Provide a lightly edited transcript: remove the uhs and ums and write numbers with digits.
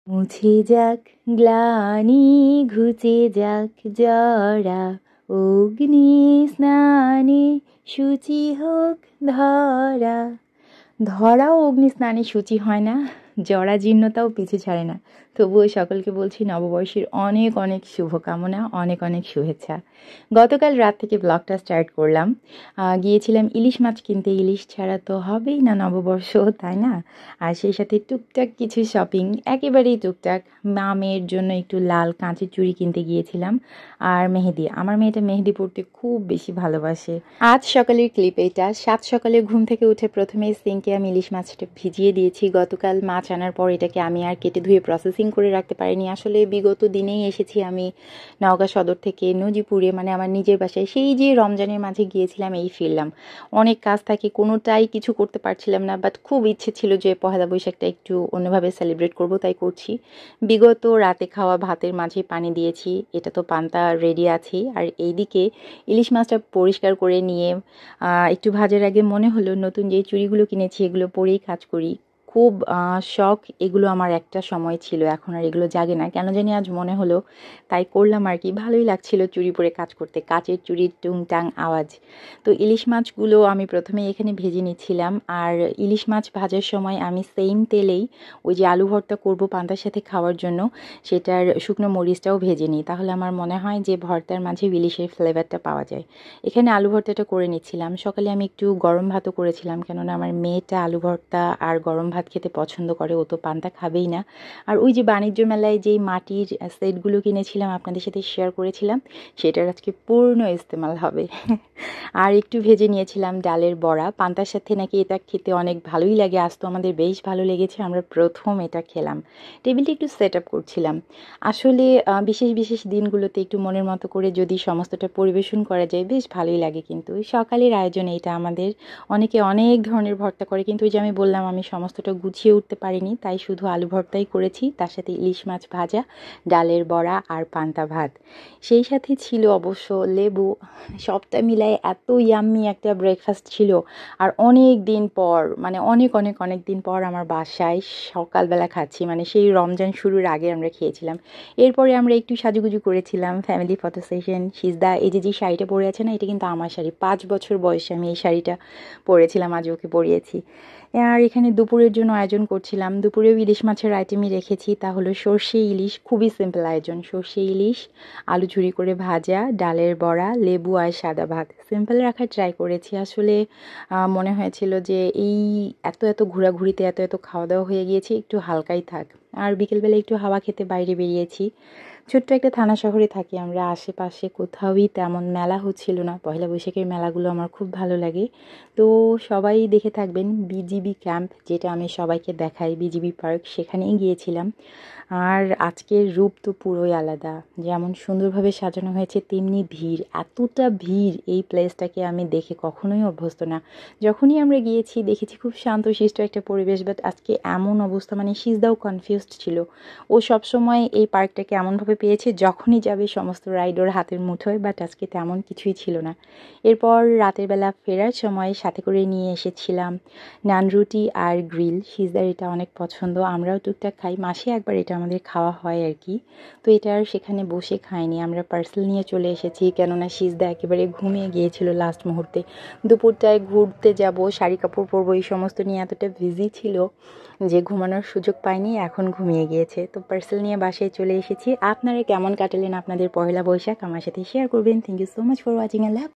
মুছে যাক গ্লানি, ঘুচে যাক জরা, অগ্নি স্নানে শুচি হোক ধরা। ধরাও অগ্নি স্নানে শুচি হয় না, জরা জীর্ণতাও পিছু ছাড়ে না। তবুও সকলকে বলছি নববর্ষের অনেক অনেক শুভকামনা, অনেক অনেক শুভেচ্ছা। গতকাল রাত থেকে ব্লগটা স্টার্ট করলাম। গিয়েছিলাম ইলিশ মাছ কিনতে। ইলিশ ছাড়া তো হবেই না নববর্ষ, তাই না? আর সেই সাথে টুকটাক কিছু শপিং, একেবারেই টুকটাক। মেয়ের জন্য একটু লাল কাঁচের চুড়ি কিনতে গিয়েছিলাম, আর মেহেদি। আমার মেয়েটা মেহেদি পরতে খুব বেশি ভালোবাসে। আজ সকালের ক্লিপ এটা। সাত সকালে ঘুম থেকে উঠে প্রথমে সিঙ্কে আমি ইলিশ মাছটা ভিজিয়ে দিয়েছি। গতকাল মাছ আনার পর এটাকে আমি আর কেটে ধুয়ে প্রসেসিং করে রাখতে পারিনি। আসলে বিগত দিনেই এসেছি আমি নওগাঁ সদর থেকে নজিপুরে, মানে আমার নিজের বাসায়। সেই যে রমজানের মাঝে গিয়েছিলাম, এই ফিরলাম। অনেক কাজ থাকে, কোনোটাই কিছু করতে পারছিলাম না, বাট খুব ইচ্ছে ছিল যে পহেলা বৈশাখটা একটু অন্যভাবে সেলিব্রেট করব, তাই করছি। বিগত রাতে খাওয়া ভাতের মাঝে পানি দিয়েছি, এটা তো পান্তা রেডি আছেই। আর এইদিকে ইলিশ মাছটা পরিষ্কার করে নিয়ে একটু ভাজার আগে মনে হলো নতুন যে চুড়িগুলো কিনেছি এগুলো পরেই কাজ করি। খুব শখ এগুলো আমার একটা সময় ছিল, এখন আর এগুলো জাগে না, কেন জানি আজ মনে হলো, তাই করলাম আর কি। ভালোই লাগছিল চুড়ি পরে কাজ করতে, কাচের চুড়ির টুংটাং আওয়াজ। তো ইলিশ মাছগুলো আমি প্রথমে এখানে ভেজে নিচ্ছিলাম। আর ইলিশ মাছ ভাজার সময় আমি সেম তেলেই ওই যে আলু ভর্তা করবো পান্তার সাথে খাওয়ার জন্য, সেটার শুকনো মরিচটাও ভেজে নিই। তাহলে আমার মনে হয় যে ভর্তার মাঝে ইলিশের ফ্লেভারটা পাওয়া যায়। এখানে আলু ভর্তাটা করে নিচ্ছিলাম। সকালে আমি একটু গরম ভাতও করেছিলাম, কেননা আমার মেয়েটা আলু ভর্তা আর গরম ভাত খেতে পছন্দ করে, ও তো পান্তা খাবেই না। আর ওই যে বাণিজ্য মেলায় যেই মাটির সেটগুলো কিনেছিলাম, আপনাদের সাথে শেয়ার করেছিলাম, সেটার আজকে পূর্ণ ইস্তেমাল হবে। আর একটু ভেজে নিয়েছিলাম ডালের বড়া। পান্তার সাথে নাকি এটা খেতে অনেক ভালোই লাগে, আজ তো আমাদের বেশ ভালো লেগেছে, আমরা প্রথম এটা খেলাম। টেবিলটা একটু সেট আপ করছিলাম। আসলে বিশেষ বিশেষ দিনগুলোতে একটু মনের মতো করে যদি সমস্তটা পরিবেশন করা যায়, বেশ ভালোই লাগে। কিন্তু সকালের আয়োজনে এটা আমাদের, অনেকে অনেক ধরনের ভর্তা করে, কিন্তু ওই যে আমি বললাম আমি সমস্তটা গুছিয়ে উঠতে পারিনি, তাই শুধু আলু ভর্তাই করেছি, তার সাথে ইলিশ মাছ ভাজা, ডালের বড়া আর পান্তা ভাত। সেই সাথে ছিল অবশ্য লেবু। সবটা মিলাই এত ইয়াম্মি একটা ব্রেকফাস্ট ছিল। আর অনেক দিন পর, মানে অনেক অনেক অনেক দিন পর আমার বাসায় সকালবেলা খাচ্ছি, মানে সেই রমজান শুরুর আগে আমরা খেয়েছিলাম। এরপরে আমরা একটু সাজুগুজু করেছিলাম, ফ্যামিলি ফটো সেশন। সিজদা এই যে যে শাড়িটা পরে আছে না, এটা কিন্তু আমার শাড়ি। 5 বছর বয়সে আমি এই শাড়িটা পরেছিলাম, আজ ওকে পরিয়েছি। আর এখানে দুপুরের জন্য আয়োজন করছিলাম। দুপুরেও ইলিশ মাছের আইটেমই রেখেছি, তা হলো সর্ষে ইলিশ। খুবই সিম্পল আয়োজন, সর্ষে ইলিশ, আলু ঝুরি করে ভাজা, ডালের বড়া, লেবু আর সাদা ভাত। সিম্পল রাখার ট্রাই করেছি। আসলে মনে হয়েছিল যে এই এত এত ঘোরাঘুরিতে এত এত খাওয়া দাওয়া হয়ে গিয়েছে, একটু হালকাই থাক। আর বিকেলবেলা একটু হাওয়া খেতে বাইরে বেরিয়েছি। ছোট্ট একটা থানা শহরে থাকি আমরা, আশেপাশে কোথাওই তেমন মেলা হচ্ছিল না। পয়লা বৈশাখের মেলাগুলো আমার খুব ভালো লাগে। তো সবাই দেখে থাকবেন বিজিবি ক্যাম্প, যেটা আমি সবাইকে দেখাই, বিজিবি পার্ক, সেখানেই গিয়েছিলাম। আর আজকের রূপ তো পুরোই আলাদা। যেমন সুন্দরভাবে সাজানো হয়েছে, তেমনি ভিড়। এতটা ভিড়, এই প্লেসটাকে আমি দেখে কখনোই অভ্যস্ত না। যখনই আমরা গিয়েছি দেখেছি খুব শান্তশিষ্ট একটা পরিবেশ, বাট আজকে এমন অবস্থা, মানে সিজদাও কনফিউজড ছিল। ও সবসময় এই পার্কটাকে এমনভাবে পেয়েছে যখনই যাবে সমস্ত রাইড ওর হাতের মুঠোয়, বাট আজকে তেমন কিছুই ছিল না। এরপর রাতের বেলা ফেরার সময় সাথে করে নিয়ে এসেছিলাম নান রুটি আর গ্রিল। সিজদার এটা অনেক পছন্দ, আমরাও টুকটাক খাই, মাসে একবার এটা আমাদের খাওয়া হয় আর কি। তো এটা আর সেখানে বসে খাইনি, আমরা পার্সেল নিয়ে চলে এসেছি, কেননা সিজদা একেবারে ঘুমিয়ে গিয়েছিল লাস্ট মুহূর্তে। দুপুরটায় ঘুরতে যাব, শাড়ি কাপড় পরবো, এই সমস্ত নিয়ে এতটা বিজি ছিল যে ঘুমানোর সুযোগ পাইনি, এখন ঘুমিয়ে গিয়েছে। তো পার্সেল নিয়ে বাসায় চলে এসেছি। আপনারা কেমন কাটালেন আপনাদের পহেলা বৈশাখ আমার সাথে শেয়ার করবেন। Thank you so much for watching. Allah.